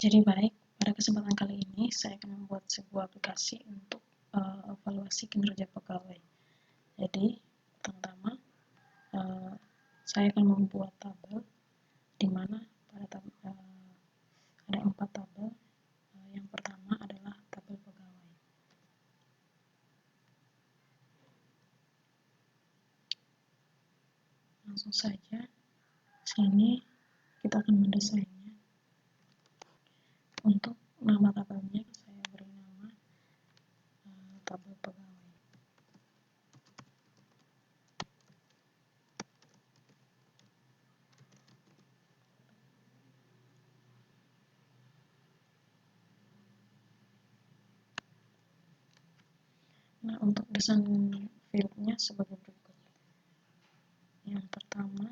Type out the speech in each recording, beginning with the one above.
Jadi baik, pada kesempatan kali ini saya akan membuat sebuah aplikasi untuk evaluasi kinerja pegawai. Jadi, pertama, saya akan membuat tabel di mana ada 4 tabel. Yang pertama adalah tabel pegawai. Langsung saja, sini kita akan mendesainnya. Untuk nama tabelnya saya beri nama tabel pegawai. Nah, untuk desain fieldnya sebagai berikut. Yang pertama,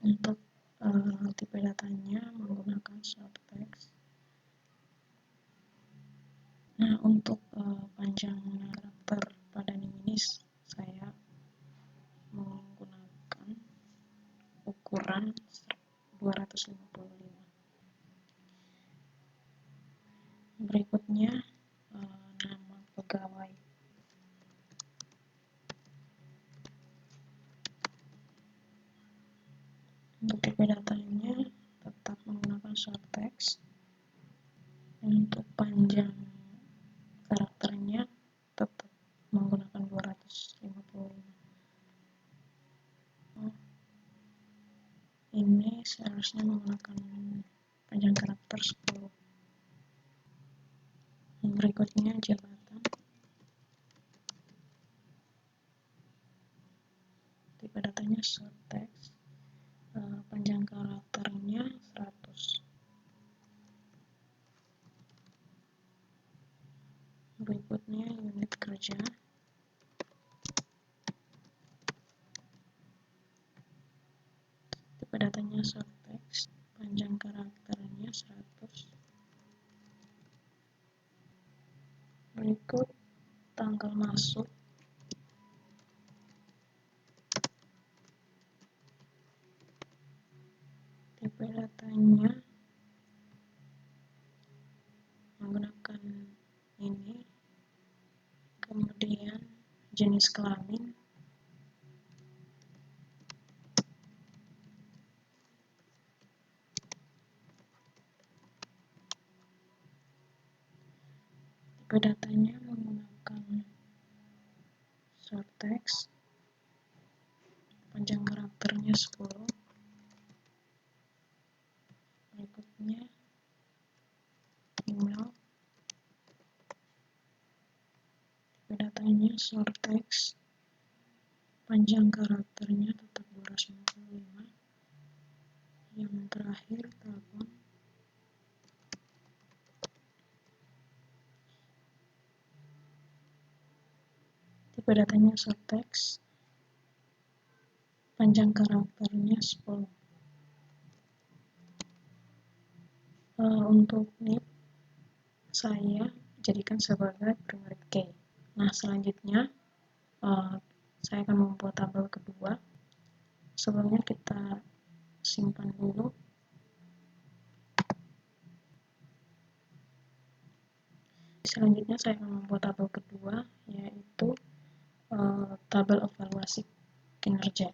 untuk tipe datanya menggunakan short text. Nah, untuk panjang karakter pada ini saya menggunakan ukuran 255. Berikutnya nama pegawai. Untuk tipe datanya tetap menggunakan short text. Untuk panjang karakternya tetap menggunakan 255. Ini seharusnya menggunakan panjang karakter 10. Berikutnya jabatan. Tipe datanya short text. Panjang karakternya 100. Berikutnya unit kerja. Tipe datanya short text. Panjang karakternya 100. Berikut tanggal masuk. Tipe datanya menggunakan ini. Kemudian jenis kelamin. Tipe datanya menggunakan short text. Panjang karakternya 10. Berikutnya email. Tipe datanya short text. Panjang karakternya tetap 255. Yang terakhir telepon. Tipe datanya short text. Panjang karakternya 10. Untuk NIP saya jadikan sebagai primary key. Nah, selanjutnya saya akan membuat tabel kedua. Sebelumnya kita simpan dulu. Selanjutnya saya akan membuat tabel kedua, yaitu tabel evaluasi kinerja.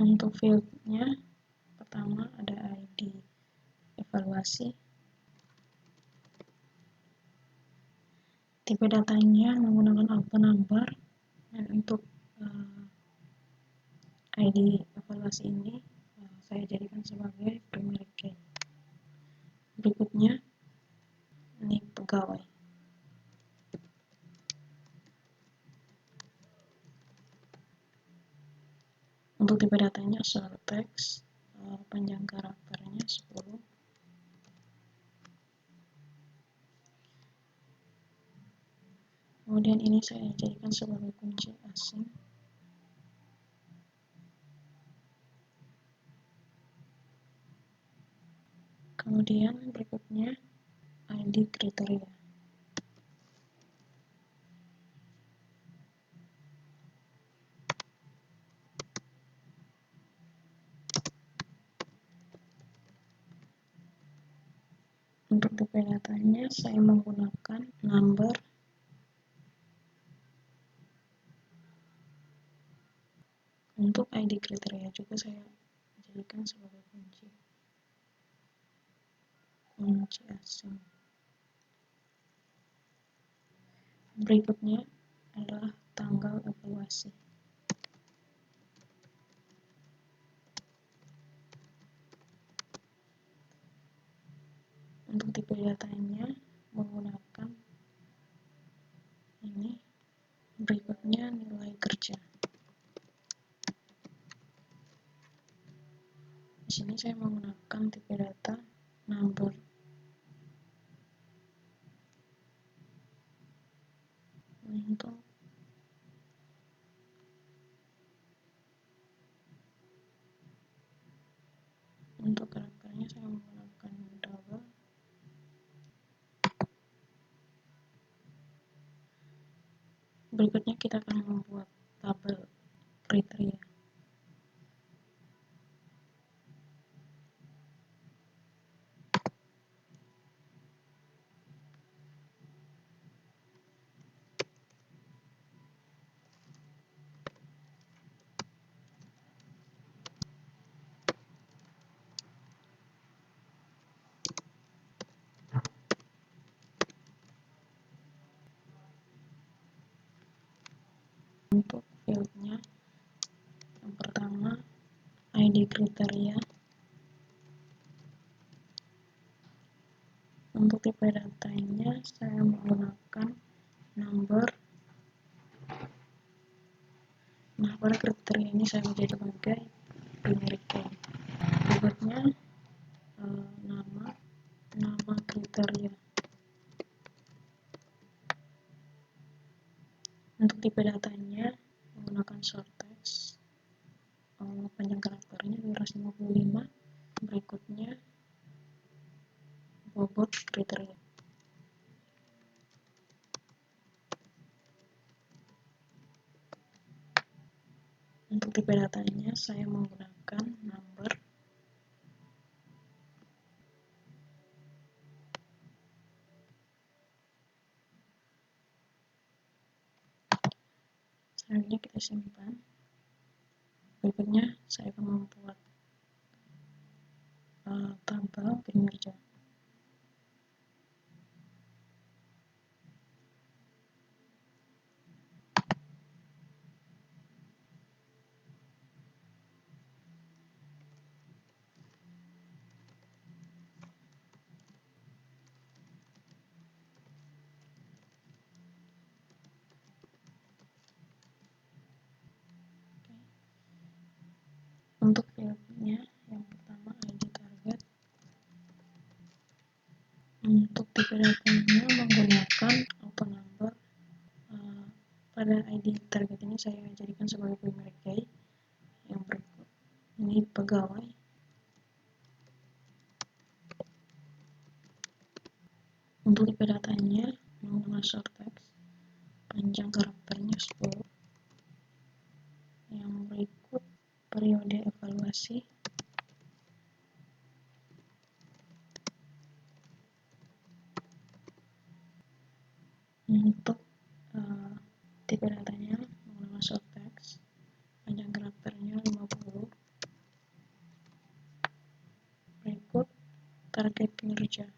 Untuk fieldnya, pertama ada ID evaluasi. Tipe datanya menggunakan auto number. Dan untuk ID evaluasi ini saya jadikan sebagai primary key. Berikutnya NIK pegawai. Untuk tipe datanya short text. Panjang karakternya 10. Kemudian ini saya jadikan sebagai kunci asing. Kemudian berikutnya ID kriteria. Untuk tipe datanya saya menggunakan number. Untuk ID kriteria juga saya jadikan sebagai kunci asing. Berikutnya adalah tanggal evaluasi. Untuk tipe datanya menggunakan ini. Berikutnya nilai kerja. Di sini saya menggunakan tipe data number. Untuk karakternya saya menggunakan double. Berikutnya kita akan membuat tabel kriteria. Untuk fieldnya, yang pertama ID kriteria. Untuk tipe datanya saya menggunakan number. Pada kriteria ini saya menjadi sebagai primary key. Berikutnya nama kriteria. Untuk tipe datanya menggunakan short text. Panjang karakternya 255. Berikutnya bobot kriteria. Untuk tipe datanya saya menggunakan number. Selanjutnya kita simpan. Berikutnya saya akan membuat tabel kinerja. Untuk fieldnya yang pertama ID target. Untuk tipe datanya menggunakan auto number. Pada ID target ini saya jadikan sebagai primary key. Yang berikut ini pegawai. Untuk tipe datanya menggunakan short text. Panjang karakternya 10. Yang berikut periode evaluasi. Untuk tipe datanya menggunakan short text, panjang karakternya 50. Berikut target kinerja.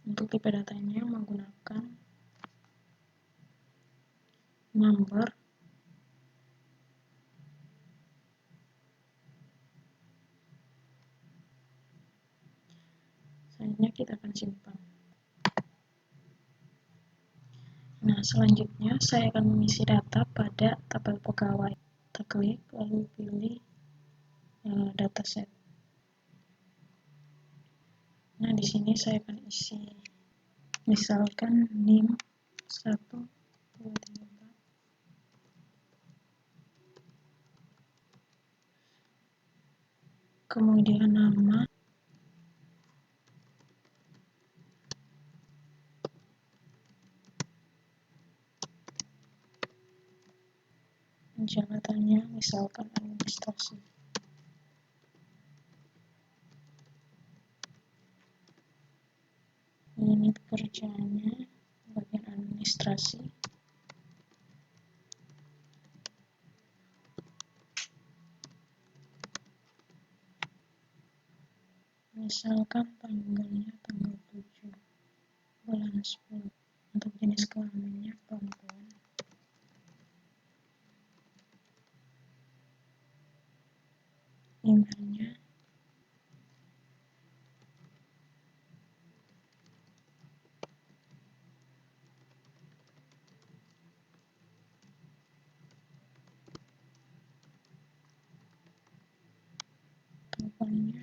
Untuk tipe datanya menggunakan number. Selanjutnya kita akan simpan. Nah, selanjutnya saya akan mengisi data pada tabel pegawai. Kita klik lalu pilih dataset. Nah, di sini saya akan isi misalkan NIM 1, 2, 3, 4. Kemudian nama, jabatannya misalkan administrasi. Unit kerjanya bagian administrasi. Misalkan tanggalnya tanggal 7 bulan 10. Untuk jenis kelaminnya perempuan. Emailnya teleponnya.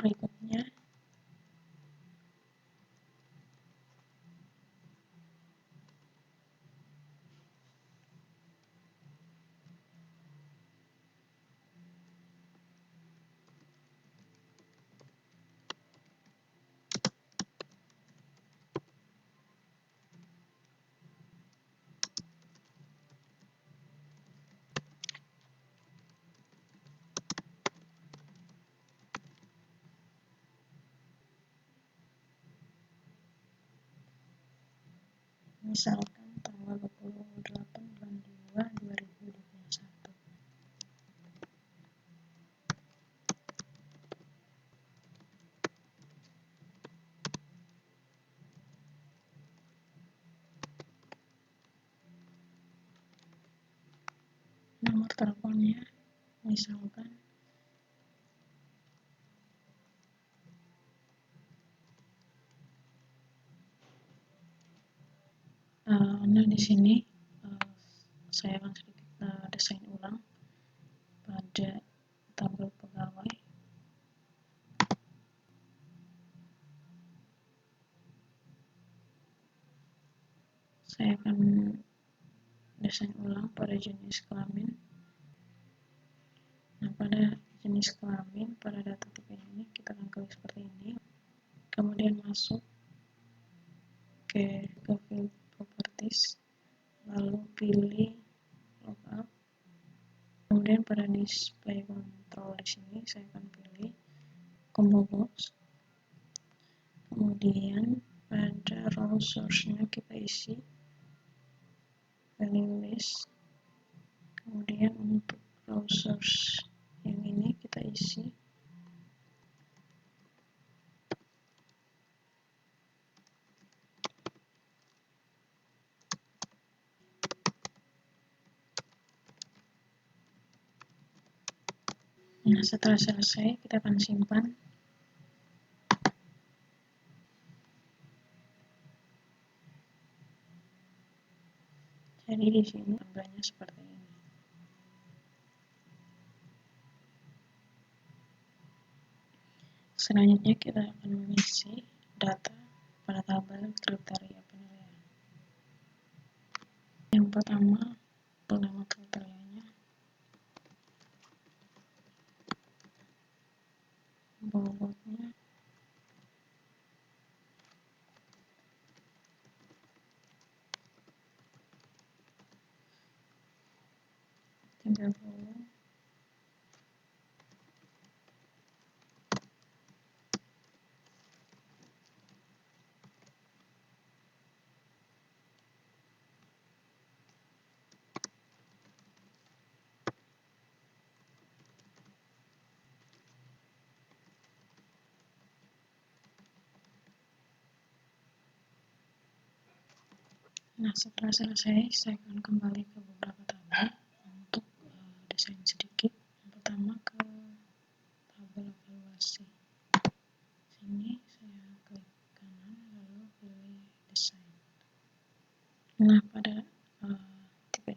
Berikutnya misalkan tanggal 28 bulan 2 2021. Nomor teleponnya misalkan nah di sini saya akan sedikit desain ulang pada tabel pegawai. Saya akan desain ulang pada jenis kelamin. Nah, pada jenis kelamin, pada data tipe ini kita akan klik seperti ini. Kemudian masuk ke field properties, lalu pilih lookup. Kemudian pada display control di sini saya akan pilih combo box. Kemudian pada row source-nya kita isi value list. Kemudian untuk row source yang ini kita isi Nah, setelah selesai, kita akan simpan. Jadi di sini gambarnya seperti ini. Selanjutnya kita akan mengisi data pada tabel kriteria penilaian. Yang pertama, nama kriterianya, bobotnya, tinggal volume, Nah, setelah selesai, saya akan kembali ke beberapa tabel untuk desain sedikit. Yang pertama ke tabel evaluasi. Sini saya klik kanan lalu pilih desain. Nah, pada tipe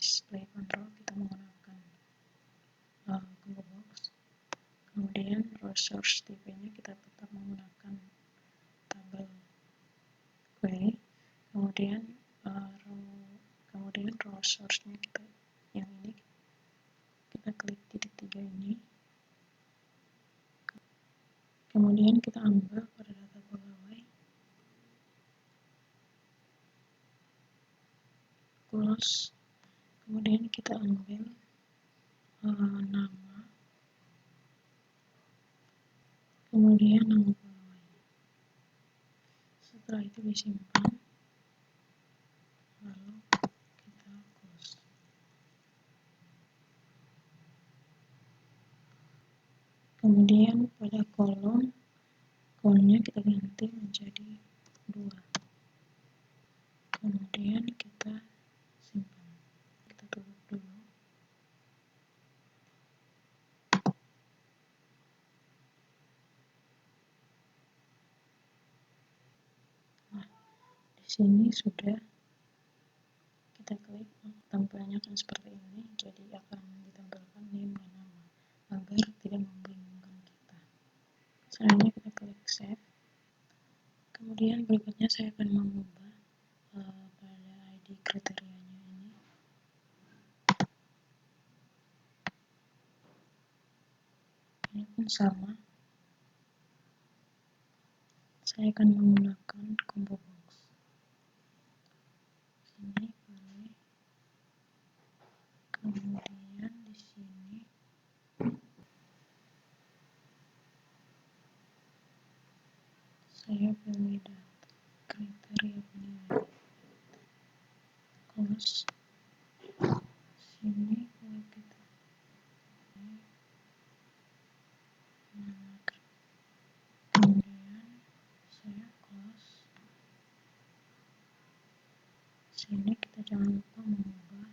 display control kita menggunakan combo box. Kemudian resource tipe-nya kita tetap menggunakan tabel query. Kemudian row source-nya kita yang ini kita klik titik 3 ini. Kemudian kita ambil pada data pegawai, close. Kemudian kita ambil nama, kemudian nama pegawai. Setelah itu disimpan, lalu kita close. Kemudian pada kolomnya kita ganti menjadi 2. Kemudian kita simpan. Kita tutup dulu. Nah, di sini sudah kita klik, tampilannya akan seperti ini. Jadi akan ditampilkan name dan nama agar tidak membingungkan kita. Selanjutnya kita klik save. Kemudian berikutnya saya akan mengubah pada ID kriterianya ini. Ini pun sama. Saya akan menggunakan combo box. Ini pilih. Kemudian di sini saya pilih data kriteria penilaian. Close. Sini kalau kita kemudian saya close. Sini kita jangan lupa mengubah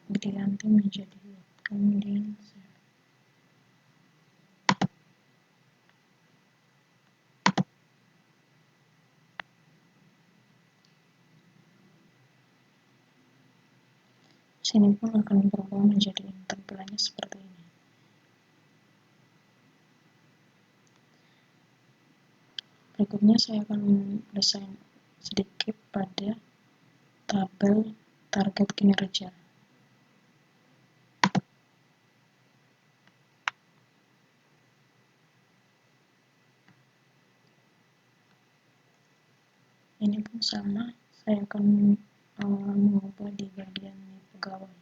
diganti menjadi load. Kemudian save. Sini pun akan berubah menjadi tampilannya seperti ini. Berikutnya saya akan mendesain sedikit pada tabel target kinerja. Ini pun sama, saya akan mengubah di bagian pegawai.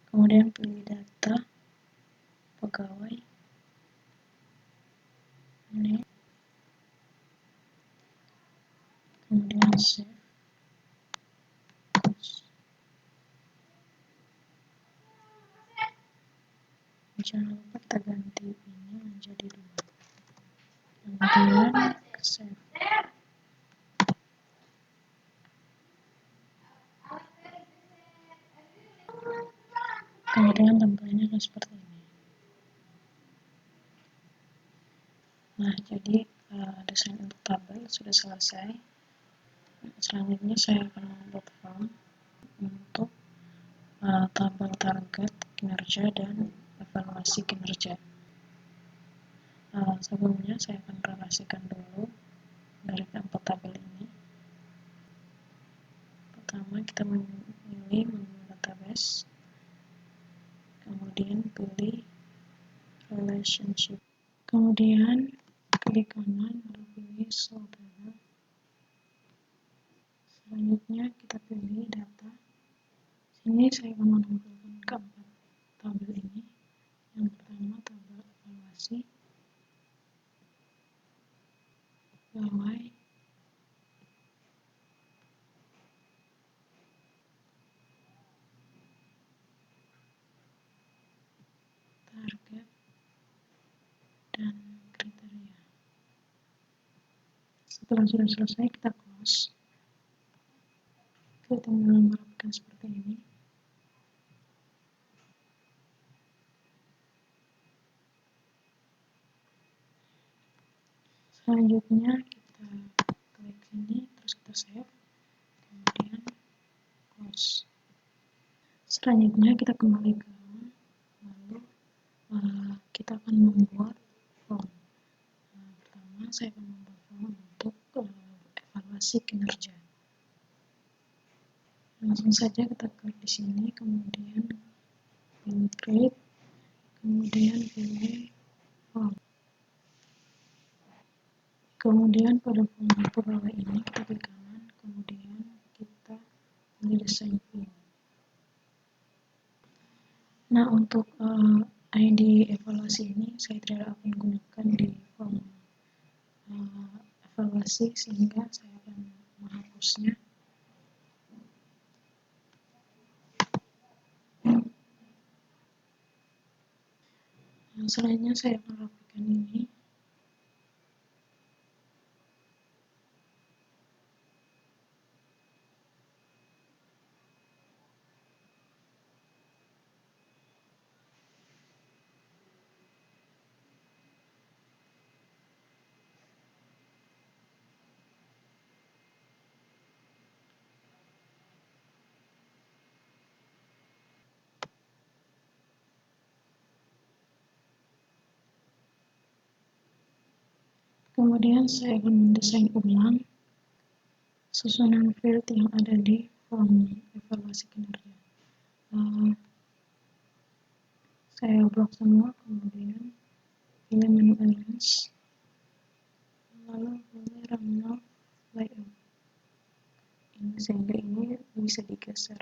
Kemudian pilih data pegawai. Ini. Kemudian save. Jangan lupa kita ganti ini menjadi 2. Kemudian save. Kemudian tampilannya akan seperti ini. Nah, jadi desain untuk tabel sudah selesai. Selanjutnya saya akan membuat form untuk tabel target kinerja dan evaluasi kinerja. Sebelumnya saya akan relasikan dulu dari keempat tabel ini. Pertama kita memilih menu database, kemudian pilih relationship, kemudian klik kanan lalu pilih show table. Selanjutnya kita pilih data. Sini saya akan menampilkan keempat tabel ini. Yang pertama tabel evaluasi, pegawai, target, dan kriteria. Setelah sudah selesai kita close. Kita tinggal merapikan seperti ini. Selanjutnya kita klik sini, terus kita save, kemudian close. Selanjutnya kita kembali ke home, lalu kita akan membuat form. Pertama saya akan membuat form untuk evaluasi kinerja. Langsung saja kita klik di sini, kemudian pilih create, kemudian pilih form. Kemudian pada form pegawai ini kita klik kanan, kemudian kita pilih desain view. Nah, untuk ID evaluasi ini saya tidak akan gunakan di form evaluasi, sehingga saya akan menghapusnya. Nah, selanjutnya saya akan rapikan ini. Kemudian saya akan mendesain ulang susunan field yang ada di form evaluasi kinerja. Saya blok semua, kemudian pilih menu Elements, lalu pilih Runner Layout. Ini sehingga ini bisa digeser.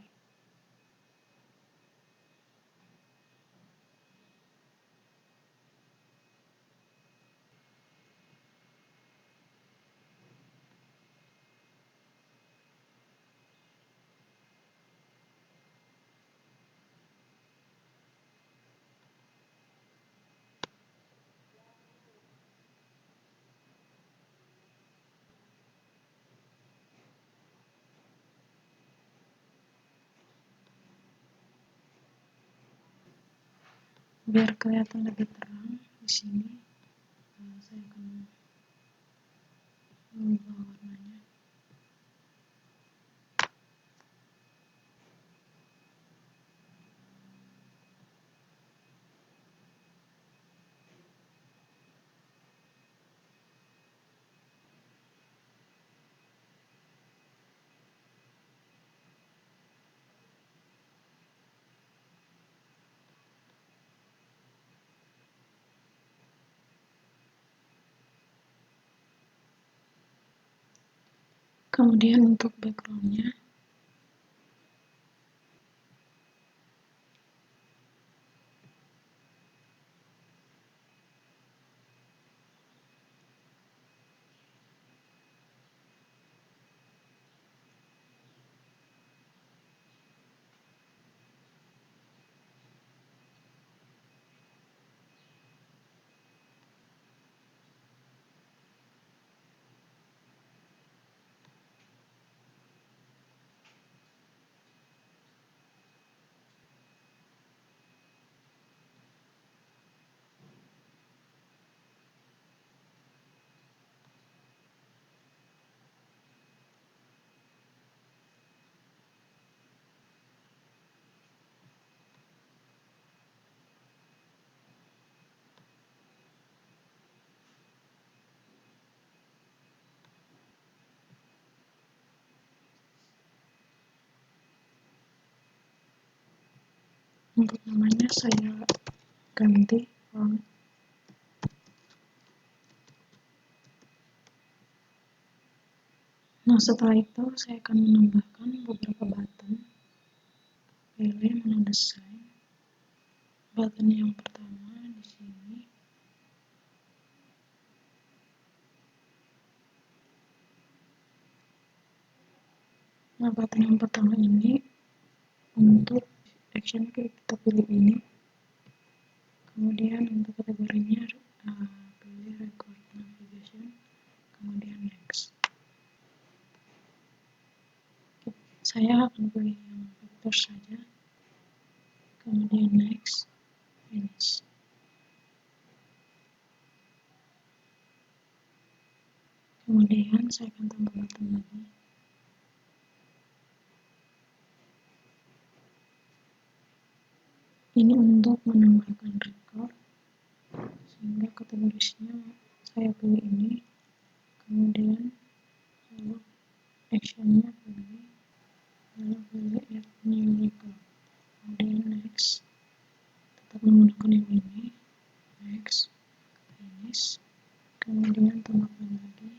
Biar kelihatan lebih terang di sini, saya akan mengubah warnanya. Kemudian untuk background-nya, untuk namanya saya ganti form. Nah, setelah itu saya akan menambahkan beberapa button. Pilih menu desain. Button yang pertama di sini. Nah, button yang pertama ini untuk action kita pilih ini. Kemudian untuk kategorinya pilih record navigation, kemudian next. Saya akan pilih yang vector saja, kemudian next, finish. Kemudian saya akan tambah button lagi. Ini untuk menambahkan record, sehingga kategorisnya saya pilih ini. Kemudian lalu actionnya pilih, lalu pilih add new record. Kemudian next, tetap menggunakan yang ini, next, finish. Kemudian tambahkan lagi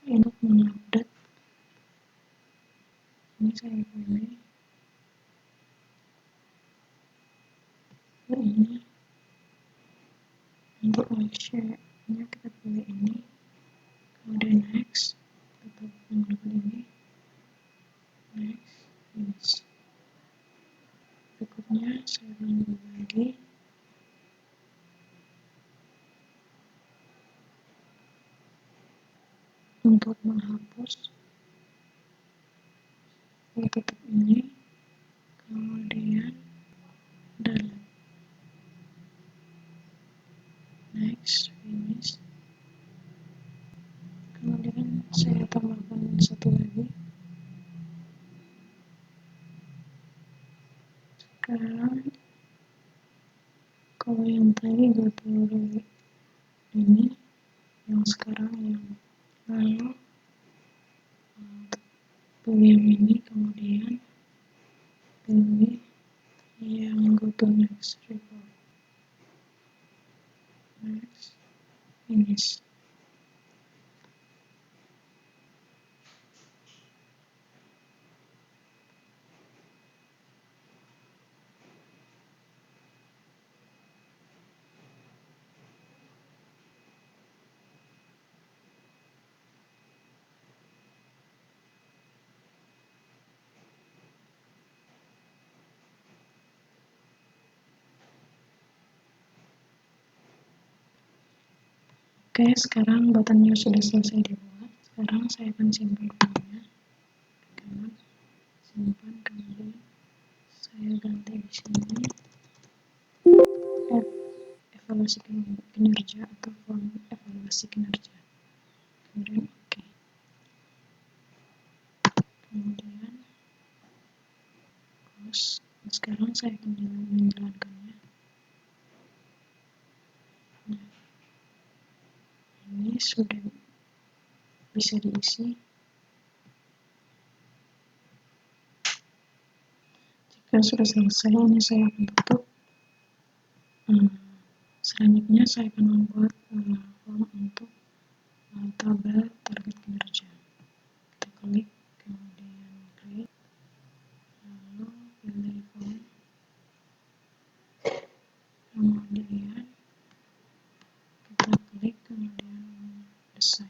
untuk mengupdate. Ini saya pilih ini. Untuk share-nya kita pilih ini. Kemudian next, tetap menggunakan ini, next, finish. Berikutnya saya akan pilih lagi untuk menghapus, saya tutup ini, kemudian delete, next, finish. Kemudian saya tambahkan satu lagi. Sekarang kalau yang tadi galeri ini, yang sekarang yang lalu pilih yang ini, kemudian pilih yang go to next report, next, finish. Oke, sekarang buttonnya sudah selesai dibuat. Sekarang saya akan simpan filenya. Simpan, kemudian saya ganti di sini evaluasi kinerja atau form evaluasi kinerja. Kemudian oke. Kemudian close. Sekarang saya akan menjalankannya. Nah, ini sudah bisa diisi. Jika sudah selesai, ini saya akan tutup. Selanjutnya saya akan membuat form untuk tabel target kinerja. Kita klik, kemudian create, lalu pilih form, kemudian kita klik, kemudian desain.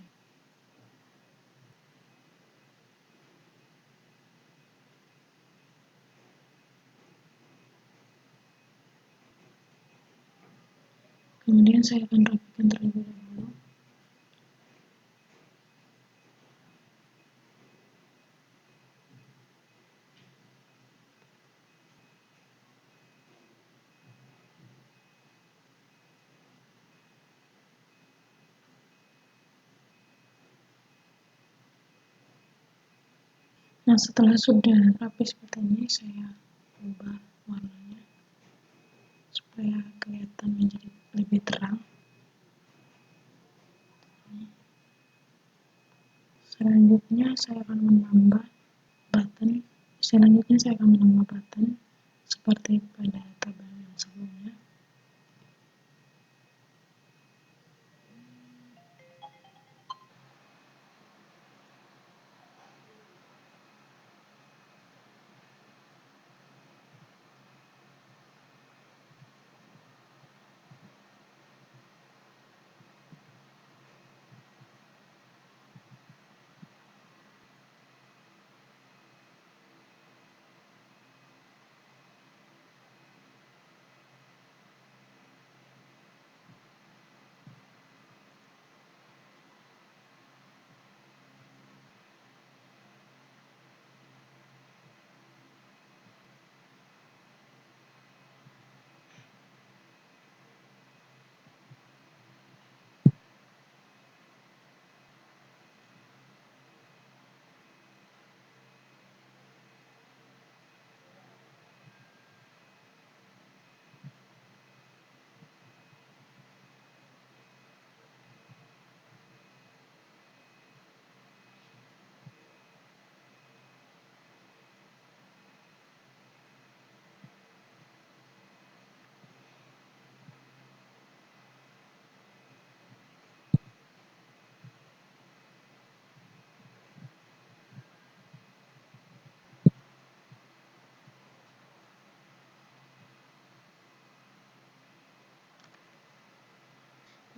Kemudian saya akan rapikan terlebih dahulu. Nah, setelah sudah rapi seperti ini, saya ubah warnanya supaya kelihatan menjadi lebih terang. Selanjutnya saya akan menambah button. Seperti pada tabel yang sebelumnya.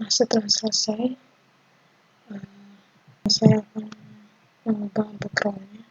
Nah, setelah selesai, saya akan mengubah backgroundnya.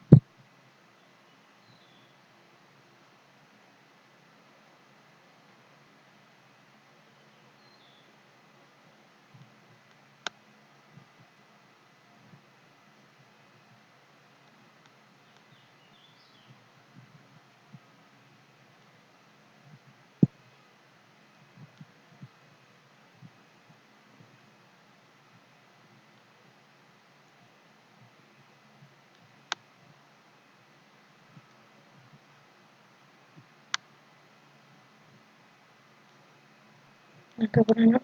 Nah, kemudian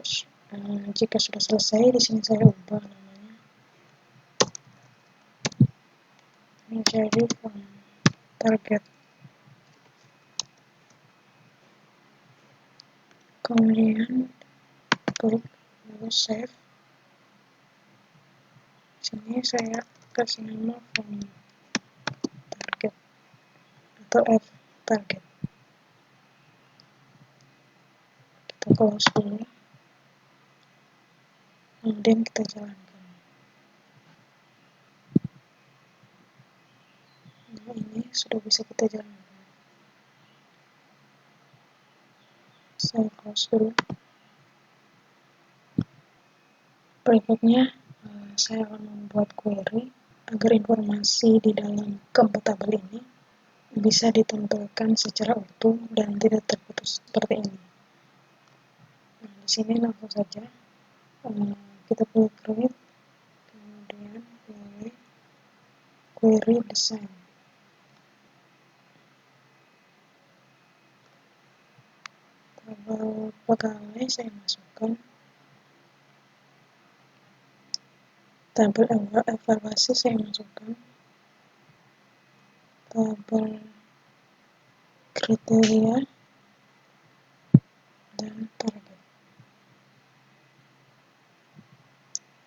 jika sudah selesai, di sini saya ubah namanya menjadi font target. Kemudian klik lalu save. Di sini saya kasih nama font target atau F target. Kita close dulu. Kemudian kita jalankan. Nah, ini sudah bisa kita jalankan. Saya close dulu. Berikutnya, saya akan membuat query agar informasi di dalam keempat tabel ini bisa ditampilkan secara utuh dan tidak terputus seperti ini. Nah, di sini langsung saja kita pilih create, kemudian pilih query design. Tabel pegawai saya masukkan, tabel evaluasi saya masukkan, tabel kriteria, dan target.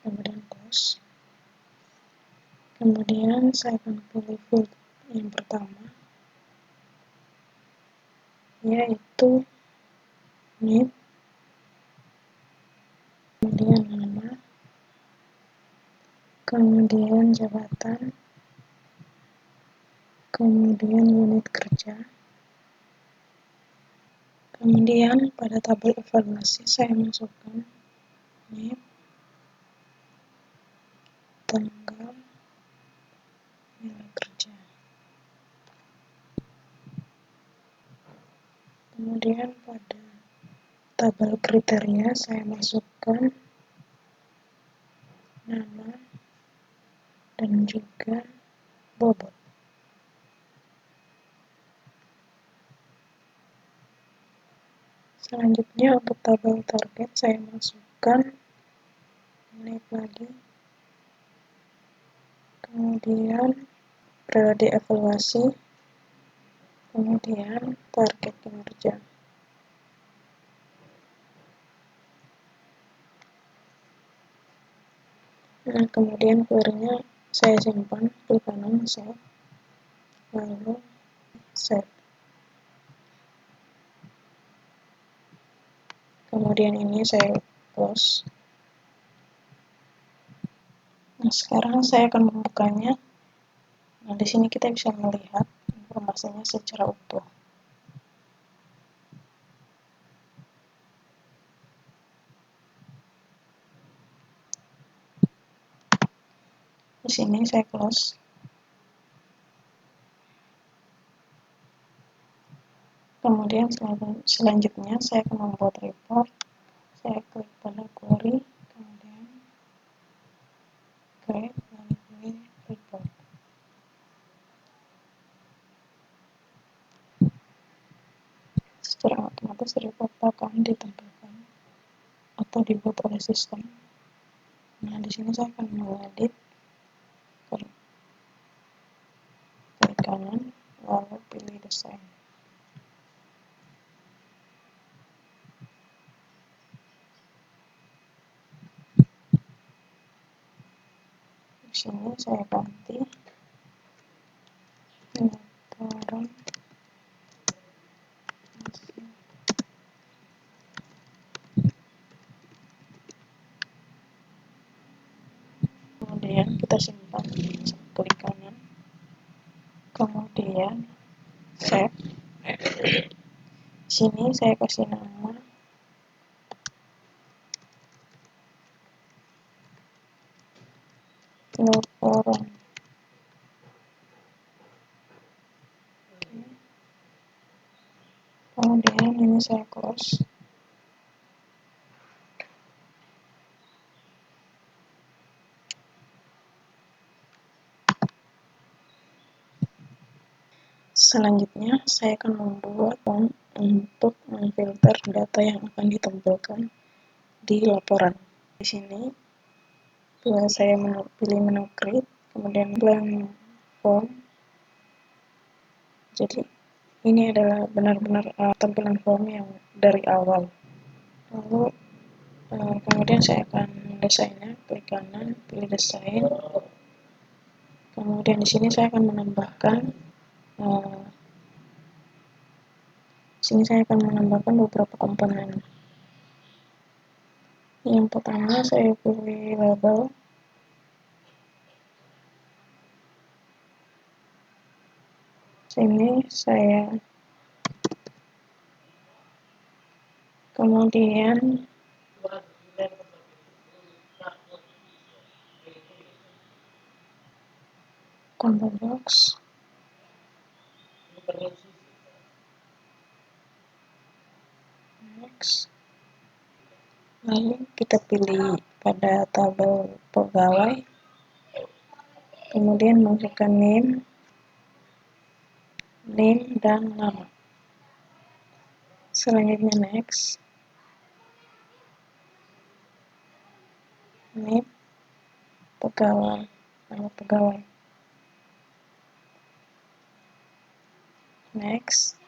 Kemudian close. Kemudian saya akan pilih field yang pertama, yaitu name, kemudian nama, kemudian jabatan, kemudian unit kerja. Kemudian pada tabel evaluasi saya masukkan name, tanggal, nilai kerja. Kemudian pada tabel kriteria saya masukkan nama dan juga bobot. Selanjutnya untuk tabel target saya masukkan naik lagi, kemudian periode evaluasi, kemudian target kinerja. Nah, kemudian query-nya saya simpan, klik kanan save, lalu save. Kemudian ini saya close. Nah, sekarang saya akan membukanya. Nah, di sini kita bisa melihat informasinya secara utuh. Di sini saya close. Kemudian selanjutnya saya akan membuat report. Saya klik pada query, kemudian create, lalu pilih report. Secara otomatis report akan ditampilkan atau dibuat oleh sistem. Nah, di sini saya akan mengedit, klik kanan, lalu pilih desain. Di sini saya ganti laporan hasil kita simpan, klik kanan, kemudian save. Sini saya kasih nama laporan. Kemudian ini saya close. Selanjutnya saya akan membuat form untuk memfilter data yang akan ditampilkan di laporan. Di sini saya pilih menu create, kemudian blank form. Jadi ini adalah benar-benar tampilan form yang dari awal. Lalu kemudian saya akan mendesainnya, klik kanan, pilih desain. Kemudian di sini saya akan menambahkan beberapa komponen. Yang pertama saya pilih label. Sini saya kemudian combo box, next. Lalu kita pilih pada tabel pegawai, kemudian masukkan name dan nama. Selanjutnya next, name pegawai, nama pegawai, next.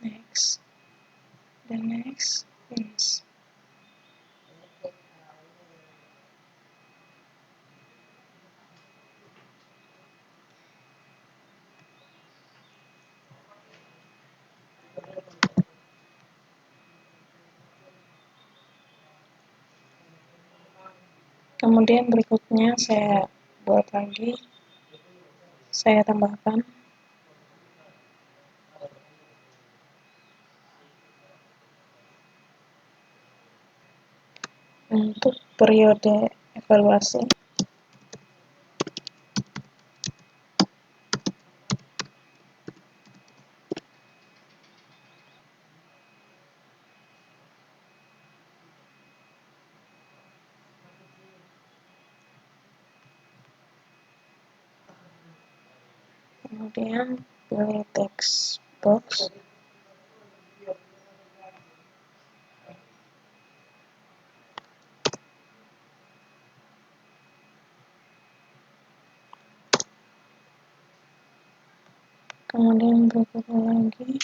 Next, dan next, finish. Kemudian berikutnya saya buat lagi, saya tambahkan untuk periode evaluasi. Kemudian pilih text box. Kemudian berikutnya lagi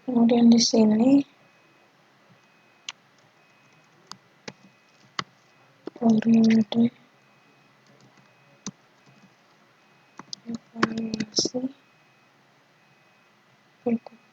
kemudian di sini periode evaluasi berikut.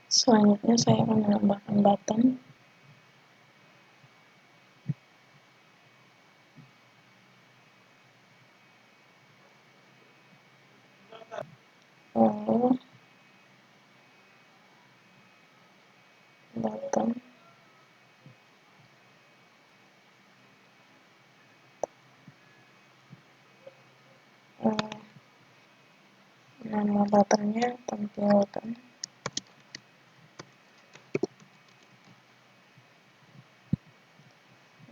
Selanjutnya saya akan menambahkan button. Lalu button nama buttonnya tampilkan,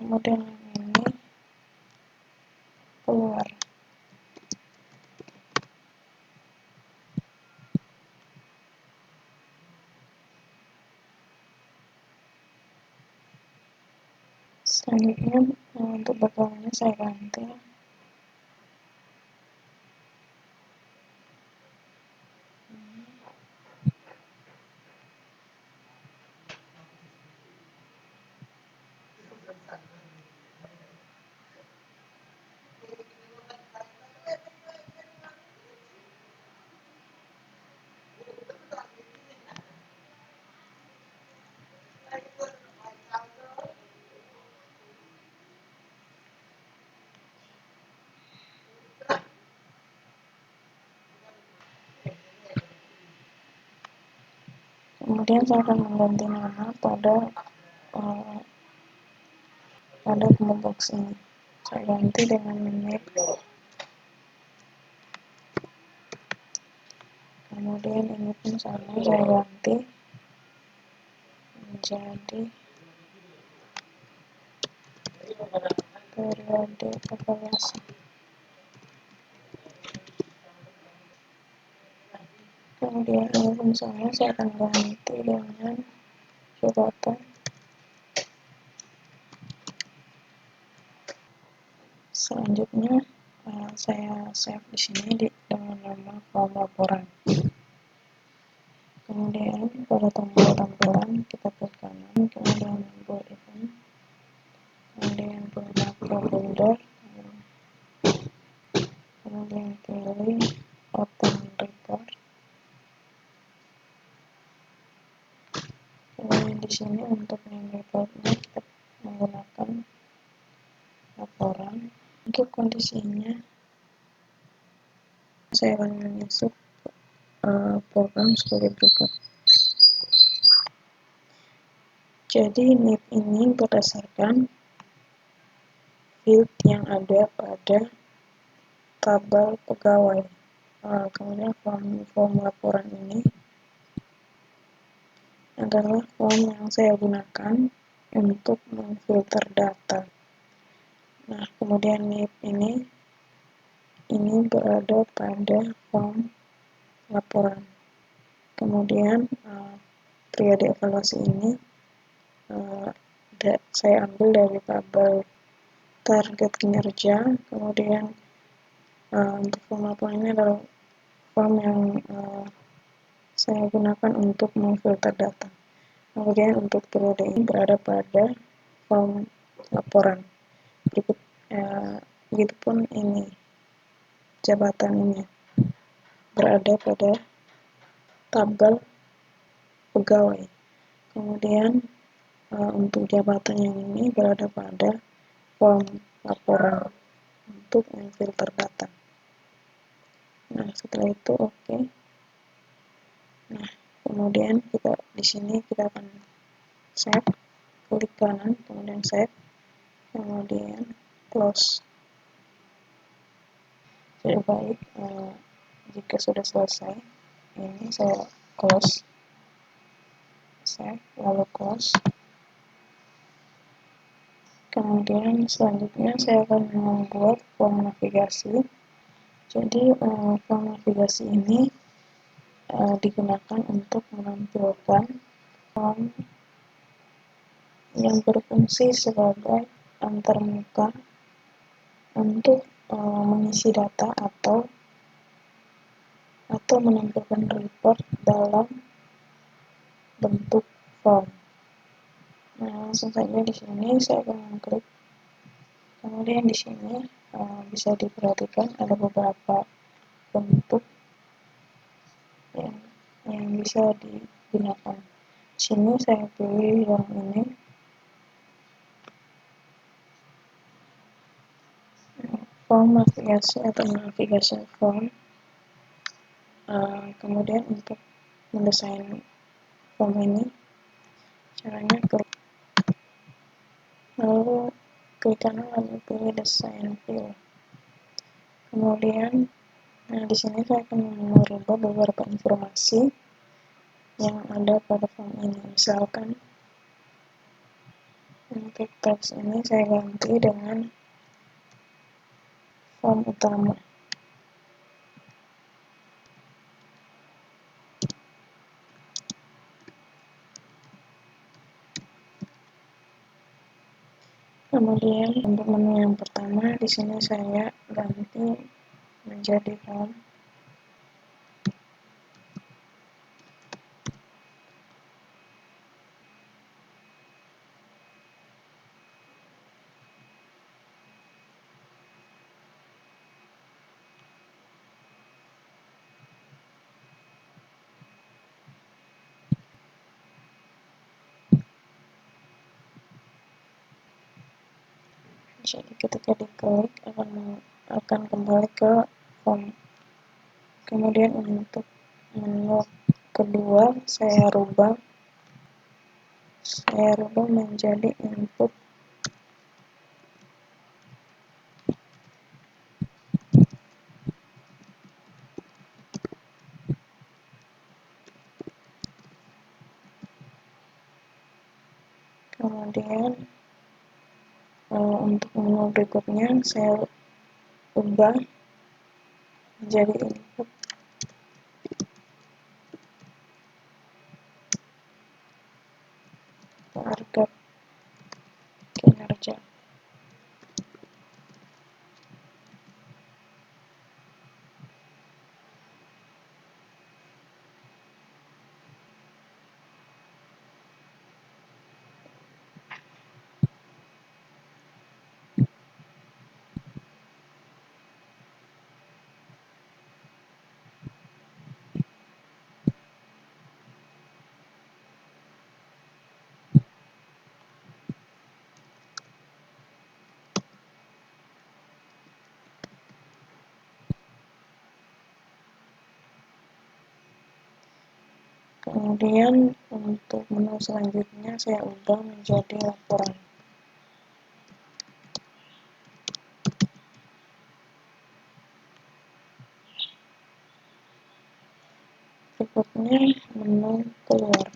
kemudian ini keluar. Selanjutnya untuk backgroundnya saya ganti. Kemudian saya akan mengganti nama uh, pada combo box ini. Saya ganti dengan name. Kemudian ini pun sama, saya ganti menjadi periode evaluasi. Kemudian ini pun sama, saya akan ganti dengan jabatan. Selanjutnya saya save di sini dengan nama form laporan. Kemudian pada tombol tampilan kita klik kanan, kemudian build event, kemudian pilih macro builder, kemudian pilih open report. Kemudian di sini untuk name reportnya kita menggunakan laporan. Untuk kondisinya saya akan menyusun program sebagai berikut. Jadi NIP ini berdasarkan field yang ada pada tabel pegawai. Kemudian form laporan ini adalah form yang saya gunakan untuk memfilter data. Nah, kemudian NIP ini berada pada form laporan. Kemudian periode evaluasi ini saya ambil dari tabel target kinerja. Kemudian untuk form laporan ini adalah form yang saya gunakan untuk memfilter data. Kemudian untuk periode ini berada pada form laporan. Begitupun ini jabatan ini berada pada tabel pegawai. Kemudian untuk jabatan yang ini berada pada form laporan untuk memfilter data. Nah, setelah itu oke. Nah, kemudian di sini kita akan save, klik kanan, kemudian save, kemudian close. Lebih baik jika sudah selesai, ini saya close, save, lalu close. Kemudian selanjutnya saya akan membuat form navigasi. Jadi form navigasi ini digunakan untuk menampilkan form yang berfungsi sebagai antarmuka untuk mengisi data atau menampilkan report dalam bentuk form. Nah, langsung saja di sini saya akan mengklik. Kemudian di sini bisa diperhatikan ada beberapa bentuk yang bisa gunakan. Sini saya pilih yang ini, form navigasi atau navigasi form. Kemudian untuk mendesain form ini, caranya klik kanan lalu pilih desain fill. Kemudian, di sini saya akan merubah beberapa informasi yang ada pada form ini. Misalkan untuk teks ini saya ganti dengan form utama. Kemudian untuk menu yang pertama di sini saya ganti menjadi form. Jadi ketika diklik akan kembali ke form. Kemudian untuk menu kedua saya rubah menjadi input. Kemudian untuk menu berikutnya saya ubah menjadi input harga kinerja. Kemudian untuk menu selanjutnya saya ubah menjadi laporan. Berikutnya menu keluar.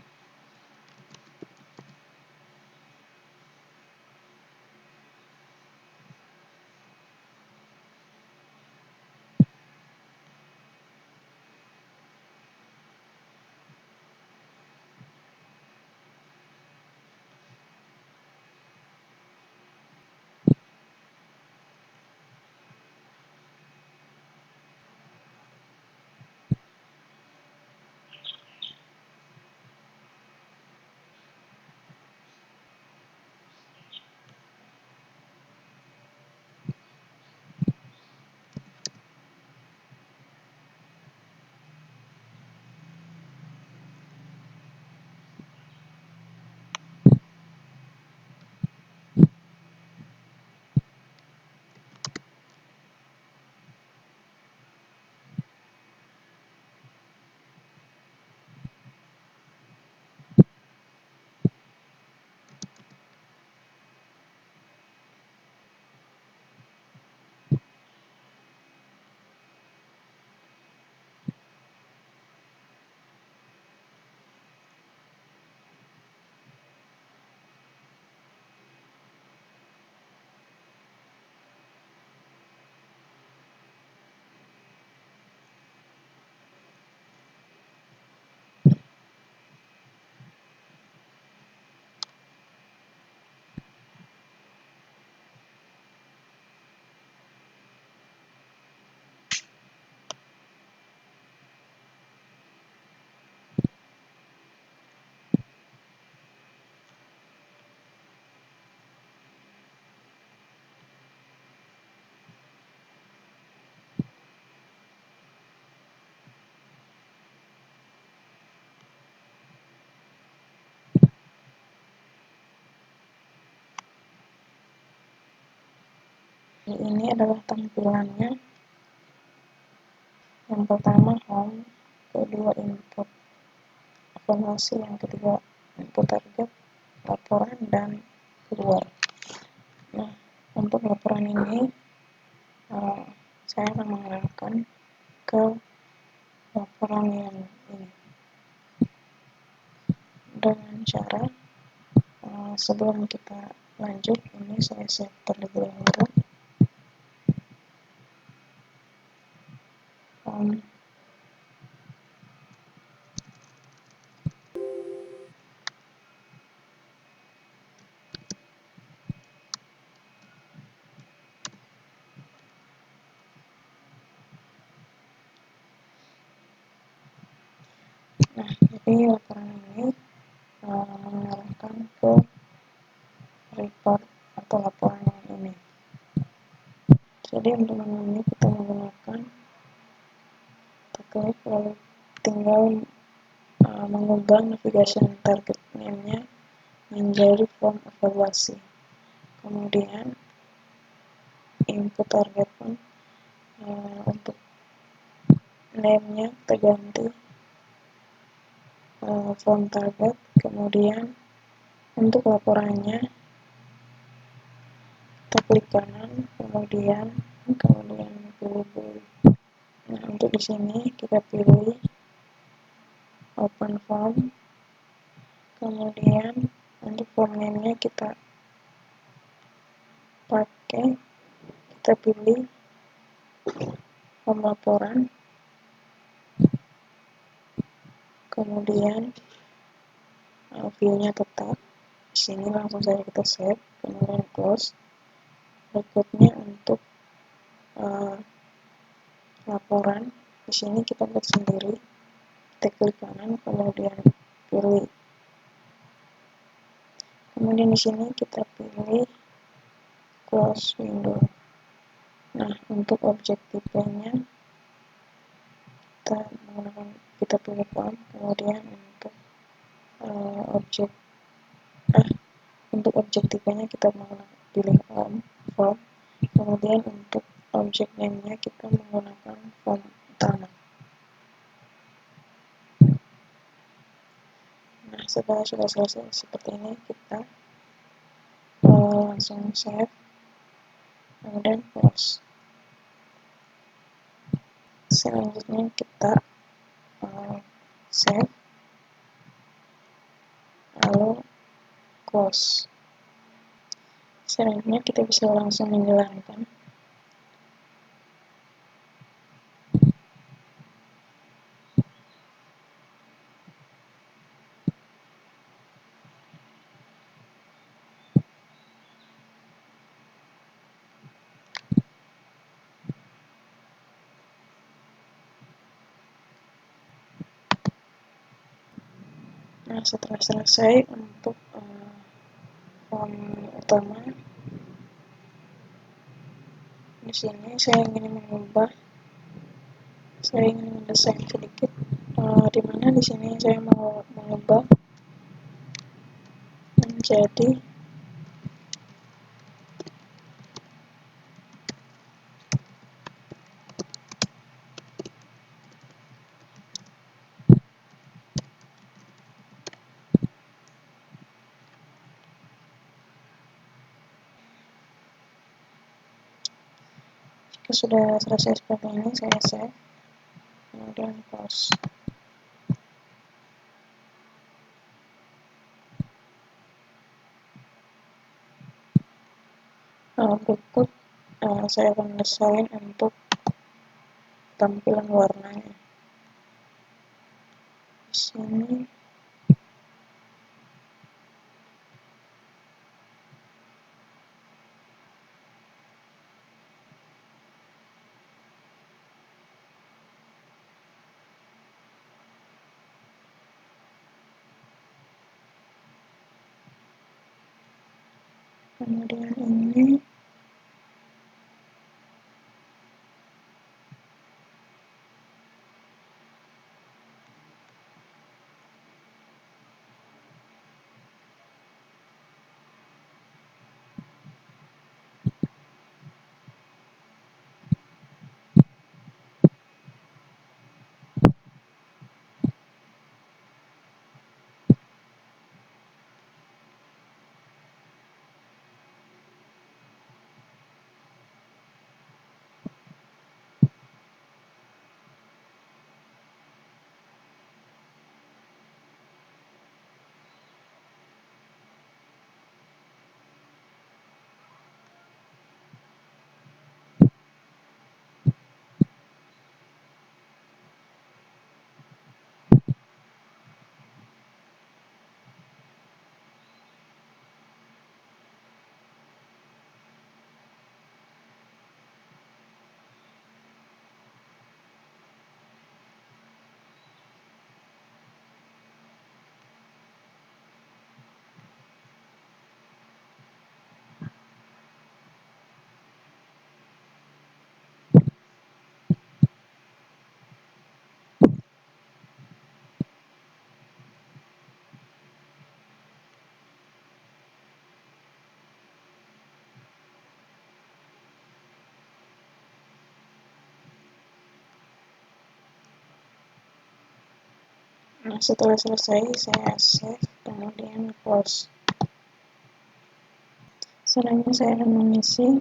Ini adalah tampilannya. Yang pertama home, kedua input evaluasi, yang ketiga input target, laporan, dan keluar. Nah, untuk laporan ini saya akan mengarahkan ke laporan yang ini dengan cara sebelum kita lanjut, ini saya save terlebih dahulu. Nah, jadi laporan ini mengarahkan ke report atau laporan yang ini. Jadi untuk menu ini kita menggunakan, kita klik lalu tinggal mengubah navigation target name-nya menjadi form evaluasi. Kemudian input target pun untuk name-nya kita ganti form target. Kemudian untuk laporannya kita klik kanan, kemudian pilih. Nah, untuk di sini kita pilih open form. Kemudian untuk form name-nya kita pilih form laporan. Kemudian view-nya tetap. Di sini langsung saja kita save, kemudian close. Berikutnya untuk laporan, di sini kita buat sendiri. Kita klik kanan, kemudian pilih. Kemudian di sini kita pilih close window. Nah, untuk objek tipenya kita pilih form. Kemudian untuk objek tipenya kita pilih form. Kemudian untuk objek name-nya kita menggunakan form utama. Nah, setelah sudah selesai seperti ini, kita langsung save, kemudian close. Selanjutnya kita save, lalu close. Selanjutnya kita bisa langsung menjalankan. Nah, setelah selesai untuk form utama, di sini saya ingin mendesain sedikit, di mana di sini saya mau mengubah menjadi jika sudah selesai seperti ini, saya save, kemudian close. Berikut saya akan desain untuk tampilan warnanya. Di sini kemudian ini Nah, setelah selesai saya save, kemudian close. Selanjutnya saya akan mengisi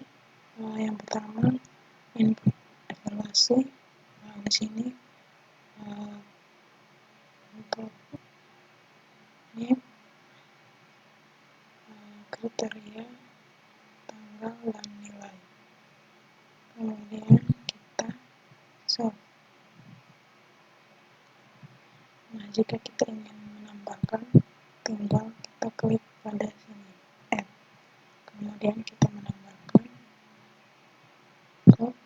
yang pertama, input evaluasi. Di sini untuk ini kriteria, tanggal, dan nilai. Kemudian kita save. Nah, jika kita ingin menambahkan, tinggal kita klik pada sini, add. Kemudian kita menambahkan code.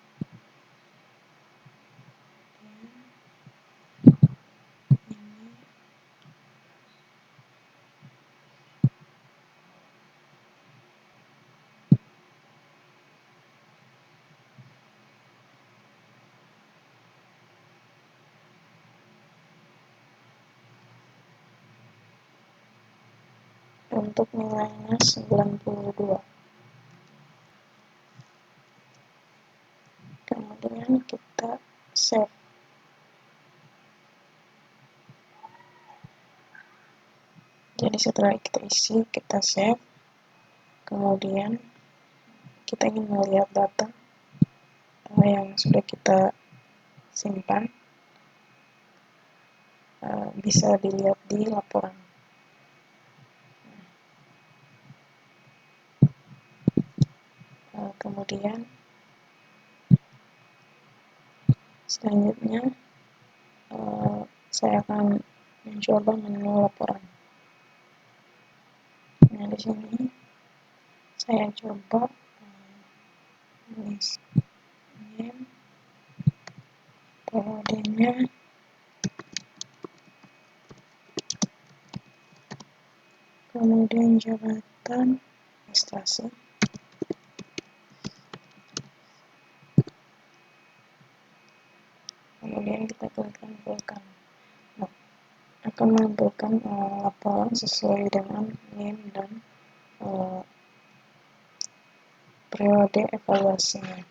Ini untuk nilainya 92. Kemudian kita save. Jadi setelah kita isi, kita save. Kemudian kita ingin melihat data yang sudah kita simpan, bisa dilihat di laporan. Kemudian selanjutnya saya akan mencoba menu laporan. Nah, di sini saya coba mengisi name, periodenya, kemudian jabatan administrasi, kemudian kita klik tampilkan. Nah, akan menampilkan laporan sesuai dengan name dan periode evaluasinya.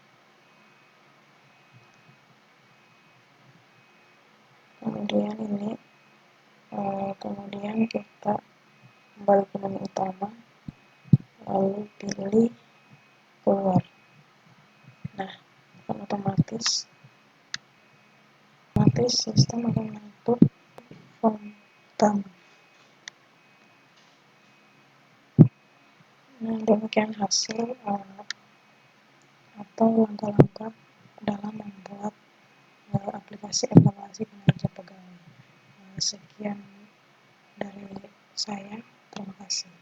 Kemudian ini kemudian kita kembali ke menu utama, lalu pilih keluar. Nah, akan otomatis sistem akan menutup form utama. Nah, demikian hasil atau langkah-langkah dalam membuat aplikasi evaluasi kinerja pegawai. Sekian dari saya, terima kasih.